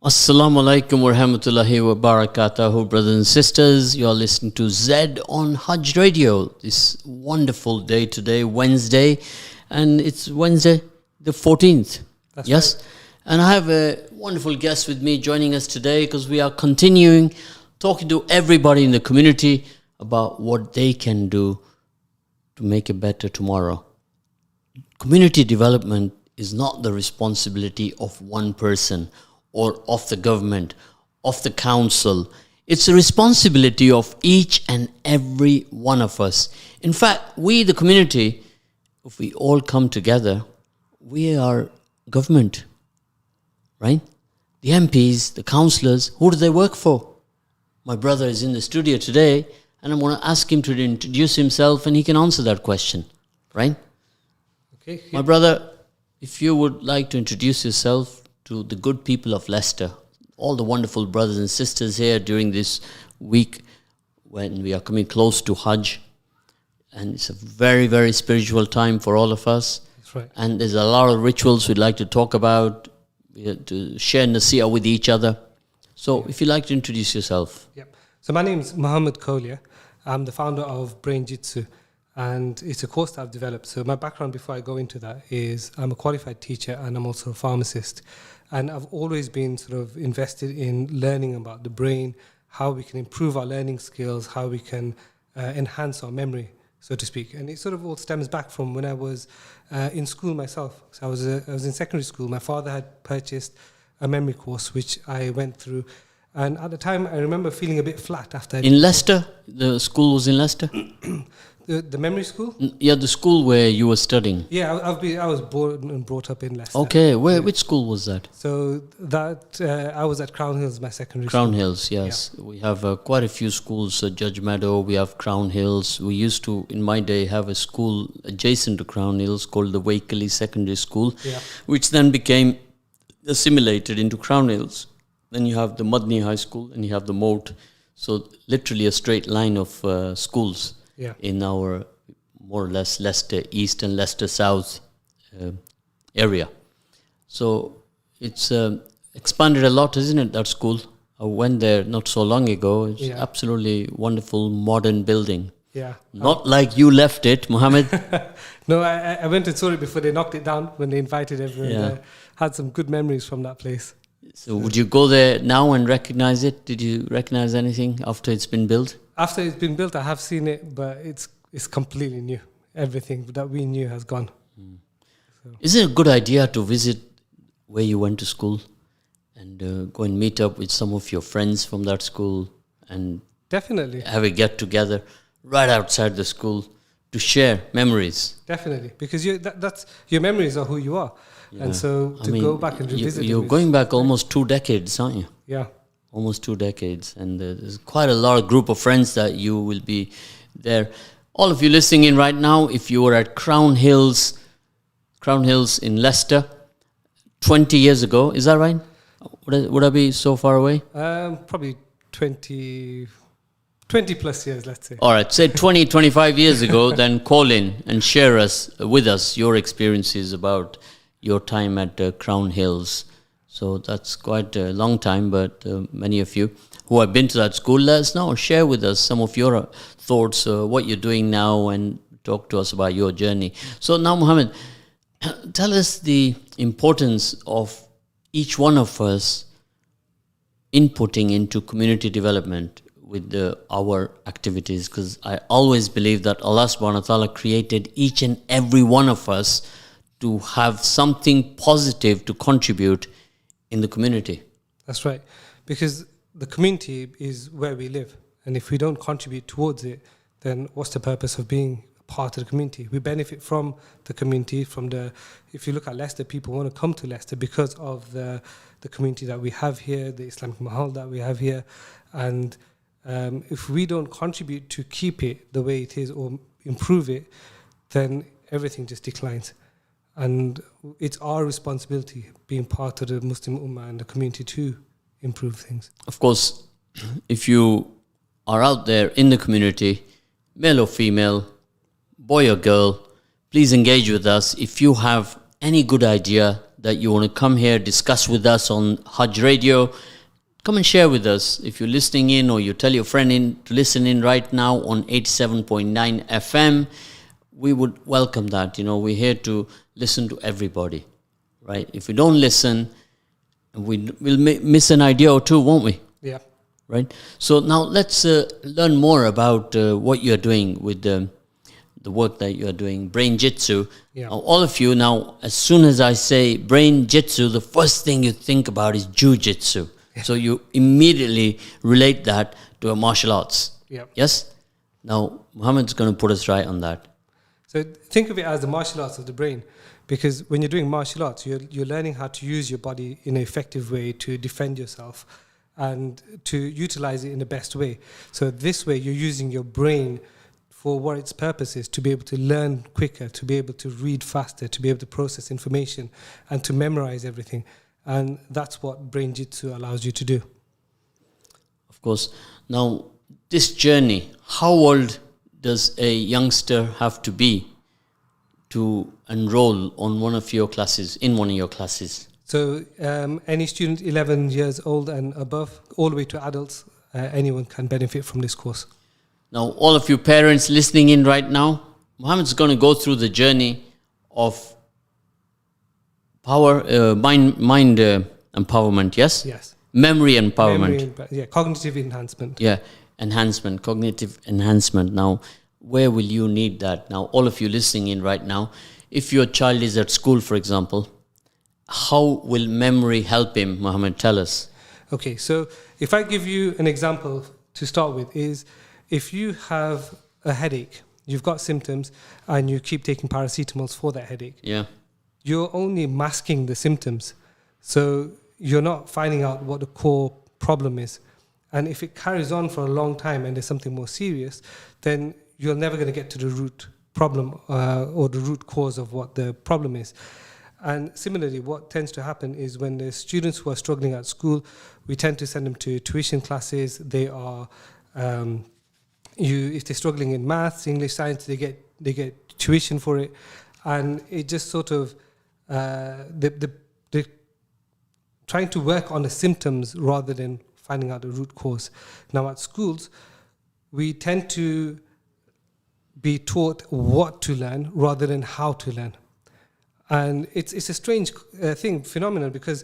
Assalamu alaikum wa rahmatullahi wa barakatuhu, brothers and sisters. You are listening to ZED on Haj Radio. This wonderful day today, Wednesday, and it's Wednesday the 14th. That's yes? Right. And I have a wonderful guest with me joining us today because we are continuing talking to everybody in the community about what they can do to make a better tomorrow. Community development is not the responsibility of one person or of the government, of the council. It's a responsibility of each and every one of us. In fact, we, the community, if we all come together, we are government, right? The MPs, the councillors, who do they work for? My brother is in the studio today, and I'm going to ask him to introduce himself, and he can answer that question, right? Okay. My brother, if you would like to introduce yourself to the good people of Leicester, all the wonderful brothers and sisters here during this week when we are coming close to Hajj. And it's a very, very spiritual time for all of us. That's right. And there's a lot of rituals we'd like to talk about, to share nasiyah with each other. So if you'd like to introduce yourself. Yep. So my name is Mohammad Kolia. I'm the founder of Brainjitsu, and it's a course that I've developed. So my background before I go into that is I'm a qualified teacher and I'm also a pharmacist. And I've always been sort of invested in learning about the brain, how we can improve our learning skills, how we can enhance our memory, so to speak. And it sort of all stems back from when I was in school myself. So I was in secondary school. My father had purchased a memory course, which I went through. And at the time, I remember feeling a bit flat after. In Leicester? The school was in Leicester? The memory school? Yeah, the school where you were studying. Yeah, I was born and brought up in Leicester. Okay, which school was that? So that I was at Crown Hills, my secondary school. Crown Hills, yes. Yeah. We have quite a few schools, Judge Meadow, we have Crown Hills. We used to, in my day, have a school adjacent to Crown Hills called the Wakeley Secondary School, which then became assimilated into Crown Hills. Then you have the Mudney High School and you have the Moat. So literally a straight line of schools. In our more or less Leicester East and Leicester South area. So it's expanded a lot, isn't it, that school? I went there not so long ago. It's absolutely wonderful modern building. Yeah. Not like you left it, Mohammed. No, I went and saw it before they knocked it down when they invited everyone. Yeah. Had some good memories from that place. So would you go there now and recognize it? Did you recognize anything after it's been built? After it's been built, I have seen it, but it's completely new. Everything that we knew has gone. So. Is it a good idea to visit where you went to school and go and meet up with some of your friends from that school and definitely have a get-together right outside the school to share memories? Definitely, because that's your memories are who you are. Yeah. And so to go back and revisit you're going back almost 2 decades, aren't you? Yeah. Almost 2 decades. And there's quite a lot of group of friends that you will be there. All of you listening in right now, if you were at Crown Hills in Leicester 20 years ago, is that right? Would I be so far away? Probably 20 plus years, let's say. All right, say 20, 25 years ago, then call in and share with us your experiences about your time at Crown Hills. So that's quite a long time, but many of you who have been to that school, let us know. Share with us some of your thoughts, what you're doing now, and talk to us about your journey. So now, Mohammed, tell us the importance of each one of us inputting into community development with our activities, because I always believe that Allah subhanahu wa ta'ala created each and every one of us to have something positive to contribute in the community. That's right. Because the community is where we live. And if we don't contribute towards it, then what's the purpose of being a part of the community? We benefit from the community, if you look at Leicester, people want to come to Leicester because of the community that we have here, the Islamic mahal that we have here. And if we don't contribute to keep it the way it is or improve it, then everything just declines. And it's our responsibility, being part of the Muslim Ummah and the community, to improve things. Of course, if you are out there in the community, male or female, boy or girl, please engage with us. If you have any good idea that you want to come here, discuss with us on Haj Radio, come and share with us. If you're listening in, or you tell your friend to listen in right now on 87.9 FM, we would welcome that. We're here to listen to everybody, right? If we don't listen, we'll miss an idea or two, won't we? Yeah. Right? So now let's learn more about what you're doing with the work that you're doing, Brainjitsu. Yeah. Now, all of you, now, as soon as I say Brainjitsu, the first thing you think about is Jiu-Jitsu. Yeah. So you immediately relate that to a martial arts. Yeah. Yes? Now, Mohammed's going to put us right on that. So think of it as the martial arts of the brain, because when you're doing martial arts, you're learning how to use your body in an effective way to defend yourself and to utilize it in the best way. So this way, you're using your brain for what its purpose is, to be able to learn quicker, to be able to read faster, to be able to process information, and to memorize everything. And that's what Brainjitsu allows you to do. Of course. Now, this journey, how old does a youngster have to be to enroll on one of your classes, in one of your classes? So any student 11 years old and above, all the way to adults, anyone can benefit from this course. Now, all of you parents listening in right now, Mohammed's going to go through the journey of mind empowerment, yes? Yes. Memory empowerment. Cognitive enhancement. Yeah, cognitive enhancement. Now, where will you need that? Now, all of you listening in right now, if your child is at school, for example, how will memory help him, Mohammed? Tell us. Okay, so if I give you an example to start with, is if you have a headache, you've got symptoms, and you keep taking paracetamols for that headache. Yeah. You're only masking the symptoms. So you're not finding out what the core problem is. And if it carries on for a long time and there's something more serious, then you're never going to get to the root problem or the root cause of what the problem is. And similarly, what tends to happen is when the students who are struggling at school, we tend to send them to tuition classes. They are, if they're struggling in maths, English, science, they get tuition for it, and it just sort of they're trying to work on the symptoms rather than finding out the root cause. Now at schools, we tend to be taught what to learn rather than how to learn. And it's a strange phenomenon, because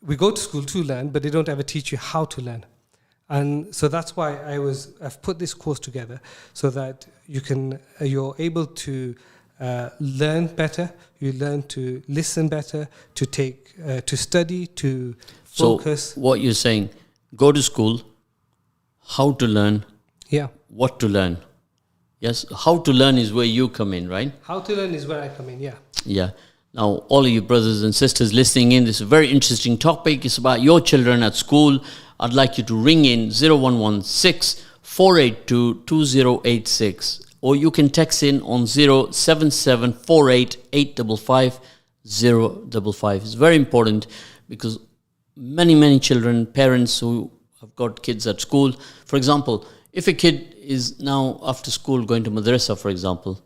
we go to school to learn, but they don't ever teach you how to learn. And so that's why I've put this course together, so that you're able to learn better, you learn to listen better, to study, to focus. So what you're saying, go to school, how to learn, what to learn. Yes, how to learn is where you come in, right? How to learn is where I come in, yeah. Yeah. Now, all of you brothers and sisters listening in, this is a very interesting topic. It's about your children at school. I'd like you to ring in 0116 482 2086, or you can text in on 077 48 855 055. It's very important, because many children, parents who have got kids at school, for example, if a kid is now after school going to madrasa, for example,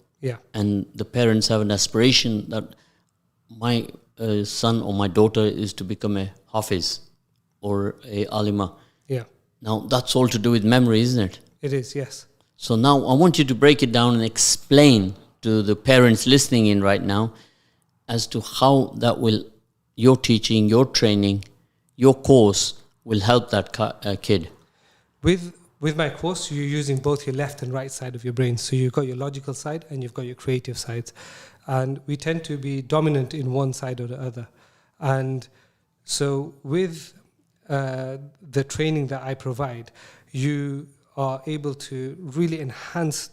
and the parents have an aspiration that my son or my daughter is to become a hafiz or a alima. Yeah. Now, that's all to do with memory, isn't it? It is, yes. So now I want you to break it down and explain to the parents listening in right now as to how that will, your teaching, your training, your course will help that kid. With my course, you're using both your left and right side of your brain. So you've got your logical side and you've got your creative sides. And we tend to be dominant in one side or the other. And so with the training that I provide, you are able to really enhance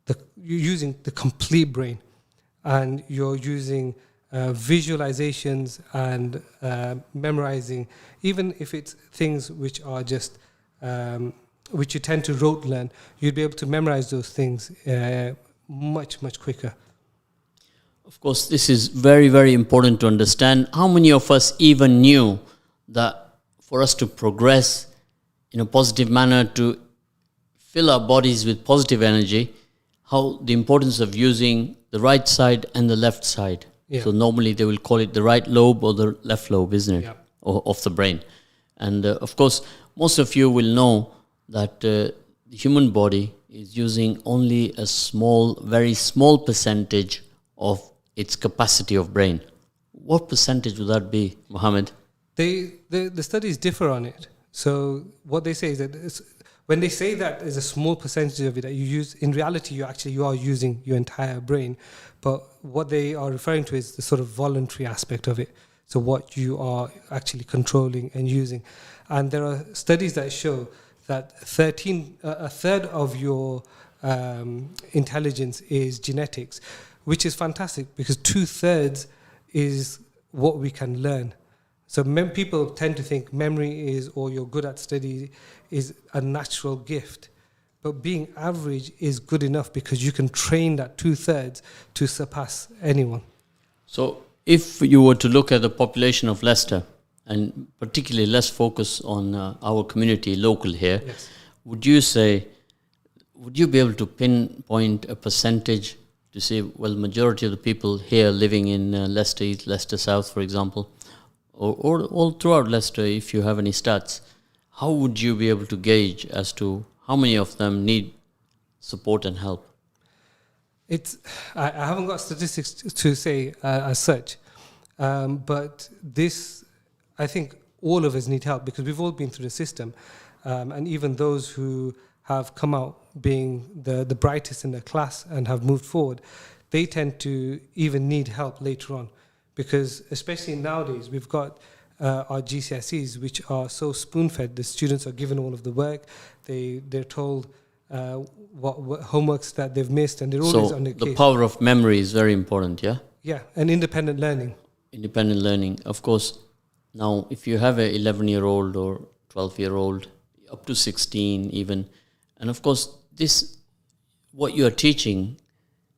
you're using the complete brain. And you're using visualizations and memorizing, even if it's things which are just which you tend to rote learn, you'd be able to memorize those things much quicker. Of course, this is very important to understand. How many of us even knew that for us to progress in a positive manner, to fill our bodies with positive energy, how the importance of using the right side and the left side? Yeah. So normally they will call it the right lobe or the left lobe, isn't it? Yeah. Of the brain. And of course, most of you will know that the human body is using only a small, very small percentage of its capacity of brain. What percentage would that be, Mohammed? The studies differ on it. So what they say is that when they say that there's a small percentage of it that you use, in reality you are using your entire brain. But what they are referring to is the sort of voluntary aspect of it. So what you are actually controlling and using. And there are studies that show that a third of your intelligence is genetics, which is fantastic because 2/3 is what we can learn. So people tend to think memory is, or you're good at study, is a natural gift. But being average is good enough because you can train that 2/3 to surpass anyone. So if you were to look at the population of Leicester, and particularly let's focus on our community local here, Yes. would you be able to pinpoint a percentage to say, well, majority of the people here living in Leicester East, Leicester South, for example, or all throughout Leicester, if you have any stats, how would you be able to gauge as to how many of them need support and help? I haven't got statistics to say as such, but this, I think all of us need help because we've all been through the system, and even those who have come out being the brightest in their class and have moved forward, they tend to even need help later on. Because especially nowadays, we've got our GCSEs, which are so spoon-fed. The students are given all of the work. They're told what homeworks that they've missed, and they're always on the case. So the power of memory is very important, yeah? Yeah, and independent learning. Independent learning. Of course, now if you have a 11-year-old or 12-year-old, up to 16 even, and of course, what you are teaching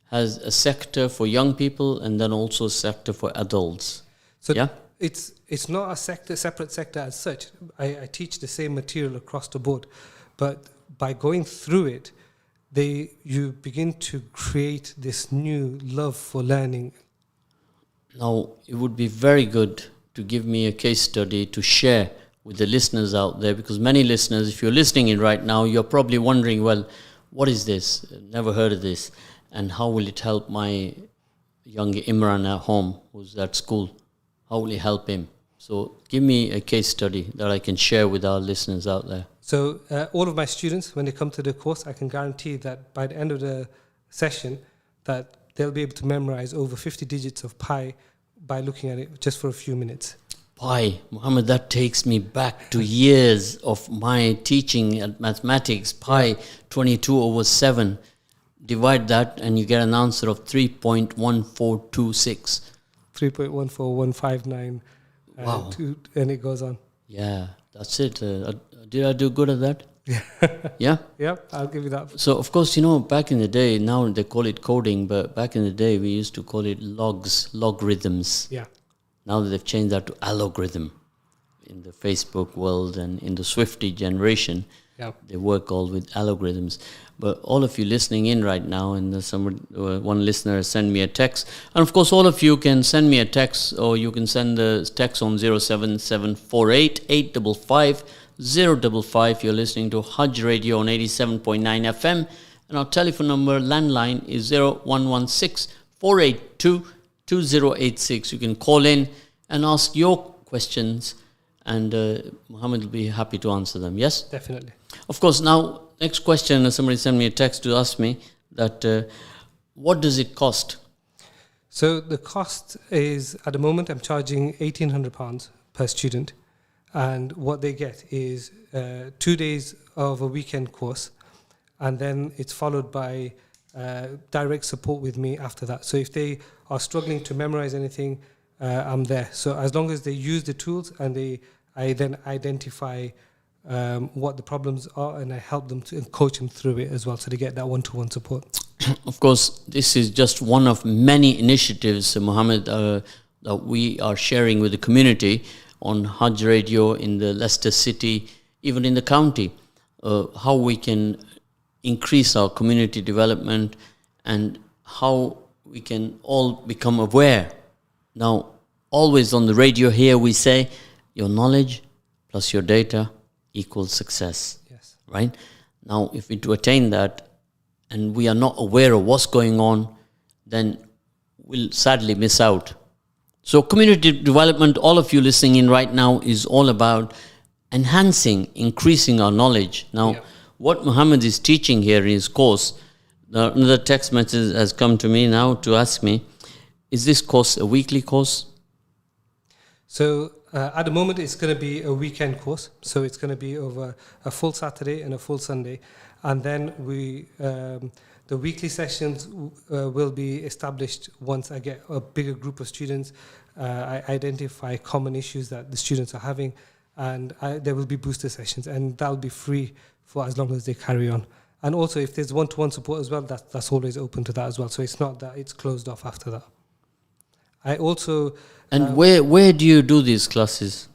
has a sector for young people and then also a sector for adults. So yeah? It's not a separate sector as such. I teach the same material across the board, but by going through it, you begin to create this new love for learning. Now, it would be very good to give me a case study to share with the listeners out there, because many listeners, if you're listening in right now, you're probably wondering, well, what is this? Never heard of this. And how will it help my young Imran at home who's at school? How will it help him? So give me a case study that I can share with our listeners out there. So all of my students, when they come to the course, I can guarantee that by the end of the session, that they'll be able to memorize over 50 digits of pi by looking at it just for a few minutes. Pi, Mohammed, that takes me back to years of my teaching at mathematics. Pi, 22/7. Divide that and you get an answer of 3.1426. 3.14159. Wow. And it goes on. Yeah, that's it. Did I do good at that? Yeah? Yeah, I'll give you that. So, of course, back in the day, now they call it coding, but back in the day, we used to call it logarithms. Yeah. Now that they've changed that to algorithm in the Facebook world and in the Swifty generation, they work all with algorithms. But all of you listening in right now, and one listener has sent me a text. And of course, all of you can send me a text, or you can send the text on 07748 855 055. You're listening to Haj Radio on 87.9 FM. And our telephone number, landline, is 0116 482 2086. You can call in and ask your questions, and Mohammed will be happy to answer them. Yes? Definitely. Of course, now, next question, somebody sent me a text to ask me that what does it cost? So the cost is, at the moment, I'm charging £1,800 per student. And what they get is 2 days of a weekend course. And then it's followed by direct support with me after that. So if they are struggling to memorize anything, I'm there. So as long as they use the tools and I then identify what the problems are, and I help them and coach them through it as well, so they get that one-to-one support. Of course, this is just one of many initiatives, Mohammed, that we are sharing with the community on Haj Radio in the Leicester City, even in the county, how we can increase our community development and how we can all become aware Now, always on the radio here we say your knowledge plus your data equals success. Yes. Right? Now, if we to attain that and we are not aware of what's going on, then we'll sadly miss out. So community development, all of you listening in right now, is all about enhancing, increasing our knowledge. Now, what Mohammed is teaching here in his course, another text message has come to me now to ask me, is this course a weekly course? So at the moment, it's going to be a weekend course. So it's going to be over a full Saturday and a full Sunday. And then the weekly sessions will be established once I get a bigger group of students. I identify common issues that the students are having, and there will be booster sessions, and that'll be free for as long as they carry on. And also, if there's one-to-one support as well, that's always open to that as well. So it's not that it's closed off after that. I also... And where do you do these classes?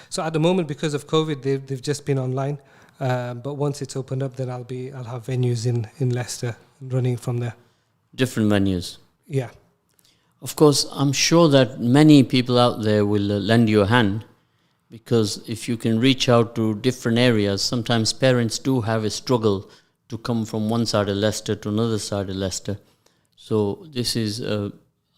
So at the moment, because of COVID, they've just been online. But once it's opened up, then I'll have venues in Leicester running from there. Different venues? Yeah. Of course, I'm sure that many people out there will lend you a hand, because if you can reach out to different areas, sometimes parents do have a struggle to come from one side of Leicester to another side of Leicester. So this is,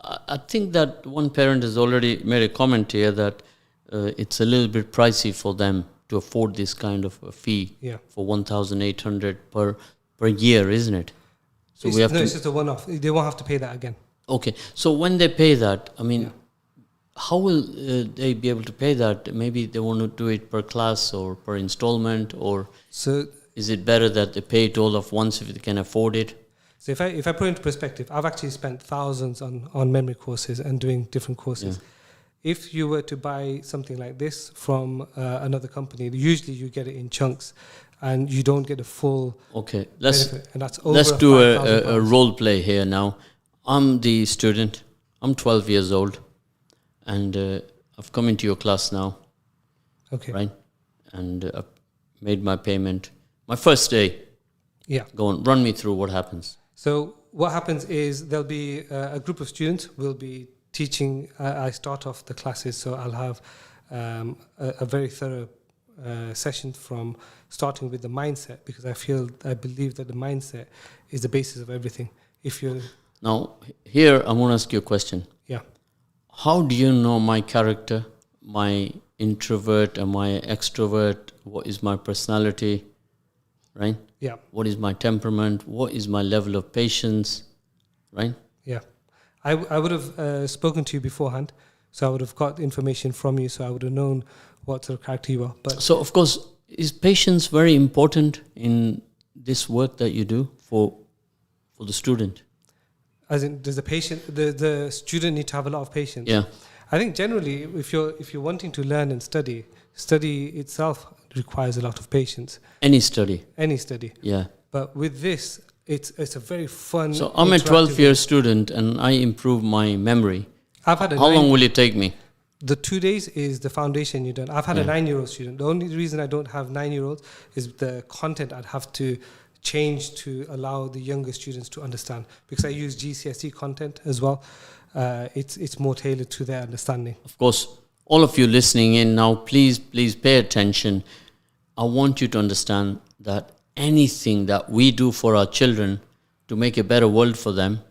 I think that one parent has already made a comment here that it's a little bit pricey for them to afford this kind of a fee for 1,800 per year, isn't it? So it's just a one-off. They won't have to pay that again. Okay. So when they pay that, I mean, how will they be able to pay that? Maybe they want to do it per class or per installment, or is it better that they pay it all off once if they can afford it? So if I put it into perspective, I've actually spent thousands on memory courses and doing different courses. Yeah. If you were to buy something like this from another company, usually you get it in chunks, and you don't get a full benefit. And that's over. Let's do a role play here now. I'm the student. I'm 12 years old, and I've come into your class now. Okay. Right, and I've made my payment. My first day. Yeah. Go on. Run me through what happens. So what happens is there'll be a group of students. We'll be teaching. I start off the classes, so I'll have a very thorough session from starting with the mindset, because I believe that the mindset is the basis of everything. If you're now here, I want to ask you a question. Yeah. How do you know my character, my introvert, am I extrovert? What is my personality? Right? Yeah. What is my temperament? What is my level of patience? Right? Yeah. I would have spoken to you beforehand, so I would have got information from you, so I would have known what sort of character you are. But so, of course, is patience very important in this work that you do for the student? As in, does the student need to have a lot of patience? Yeah. I think generally, if you're wanting to learn and study itself requires a lot of patience. Any study. Yeah. But with this, it's a very fun. So I'm a 12-year student, and I improve my memory. How long will it take me? The 2 days is the foundation you've done. I've had a 9-year-old student. The only reason I don't have 9-year-olds is the content I'd have to change to allow the younger students to understand, because I use GCSE content as well. It's more tailored to their understanding. Of course, all of you listening in now, please pay attention. I want you to understand that anything that we do for our children to make a better world for them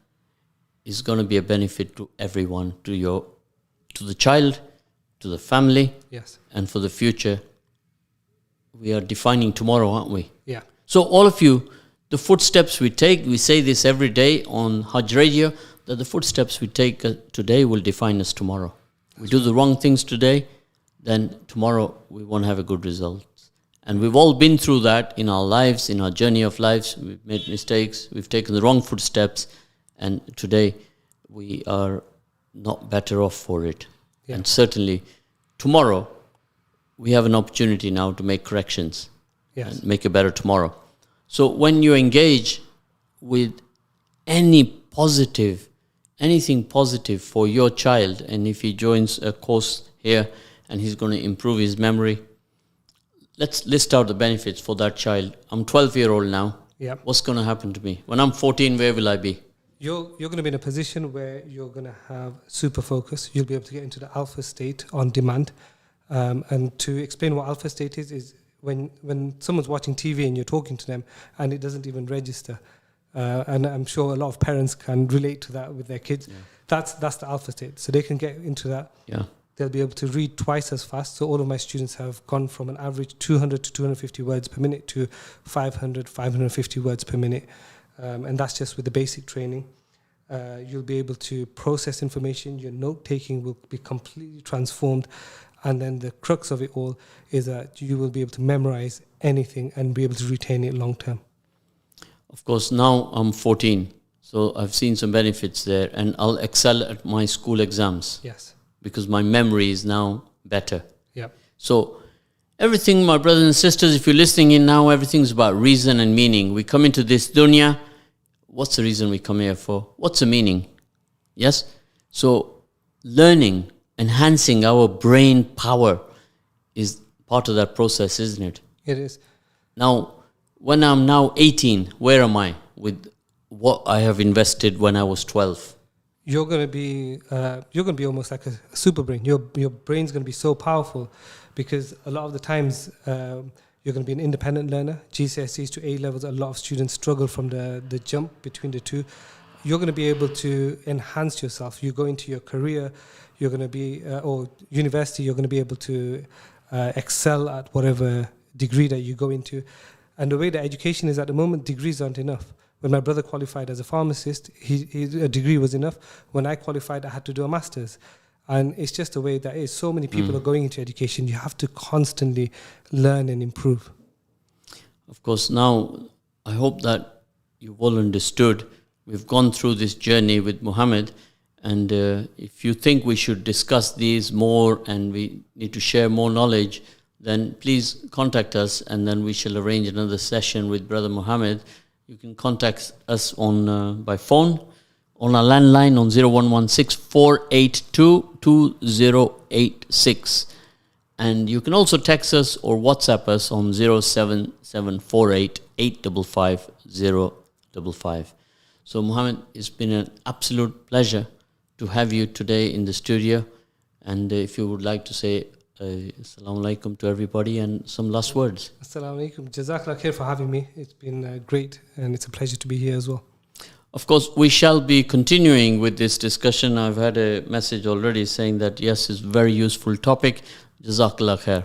is going to be a benefit to everyone, to the child, to the family, and for the future. We are defining tomorrow, aren't we? Yeah. So all of you, the footsteps we take, we say this every day on Haj Radio, that the footsteps we take today will define us tomorrow. We do the wrong things today, then tomorrow we won't have a good result. And we've all been through that in our lives, in our journey of lives. We've made mistakes, we've taken the wrong footsteps, and today we are not better off for it. Yeah. And certainly tomorrow we have an opportunity now to make corrections and make a better tomorrow. So when you engage with anything positive for your child, and if he joins a course here and he's going to improve his memory, let's list out the benefits for that child. I'm 12-year-old now. Yeah. What's going to happen to me? When I'm 14, where will I be? you're going to be in a position where you're going to have super focus. You'll be able to get into the alpha state on demand. And to explain what alpha state is when someone's watching TV and you're talking to them and it doesn't even register. And I'm sure a lot of parents can relate to that with their kids. Yeah. That's the alpha state. So they can get into that. Yeah. They'll be able to read twice as fast. So all of my students have gone from an average 200 to 250 words per minute to 500, 550 words per minute. And that's just with the basic training. You'll be able to process information. Your note-taking will be completely transformed. And then the crux of it all is that you will be able to memorize anything and be able to retain it long-term. Of course, now I'm 14, so I've seen some benefits there, and I'll excel at my school exams. Yes. Because my memory is now better. Yep. So everything, my brothers and sisters, if you're listening in now, everything's about reason and meaning. We come into this dunya. What's the reason we come here for? What's the meaning? Yes? So learning, enhancing our brain power is part of that process, isn't it? It is. Now, when I'm now 18, where am I with what I have invested when I was 12? You're going to be almost like a super brain. Your brain's going to be so powerful because a lot of the times you're going to be an independent learner. GCSEs to A levels, a lot of students struggle from the jump between the two. You're going to be able to enhance yourself. You go into your career, you're going to be, or university, you're going to be able to excel at whatever degree that you go into. And the way that education is at the moment, degrees aren't enough. When my brother qualified as a pharmacist, a degree was enough. When I qualified, I had to do a master's. And it's just the way that is. So many people are going into education. You have to constantly learn and improve. Of course, now I hope that you've all understood. We've gone through this journey with Mohammed. And if you think we should discuss these more and we need to share more knowledge, then please contact us and then we shall arrange another session with Brother Mohammed. You can contact us on by phone on our landline on 0116 482 2086. And you can also text us or WhatsApp us on 07748 855 055. So Mohammed, it's been an absolute pleasure to have you today in the studio. And if you would like to say Assalamu alaikum to everybody and some last words. Assalamu alaikum. Jazakallah khair for having me. It's been great and it's a pleasure to be here as well. Of course, we shall be continuing with this discussion. I've had a message already saying that yes, it's a very useful topic. Jazakallah khair.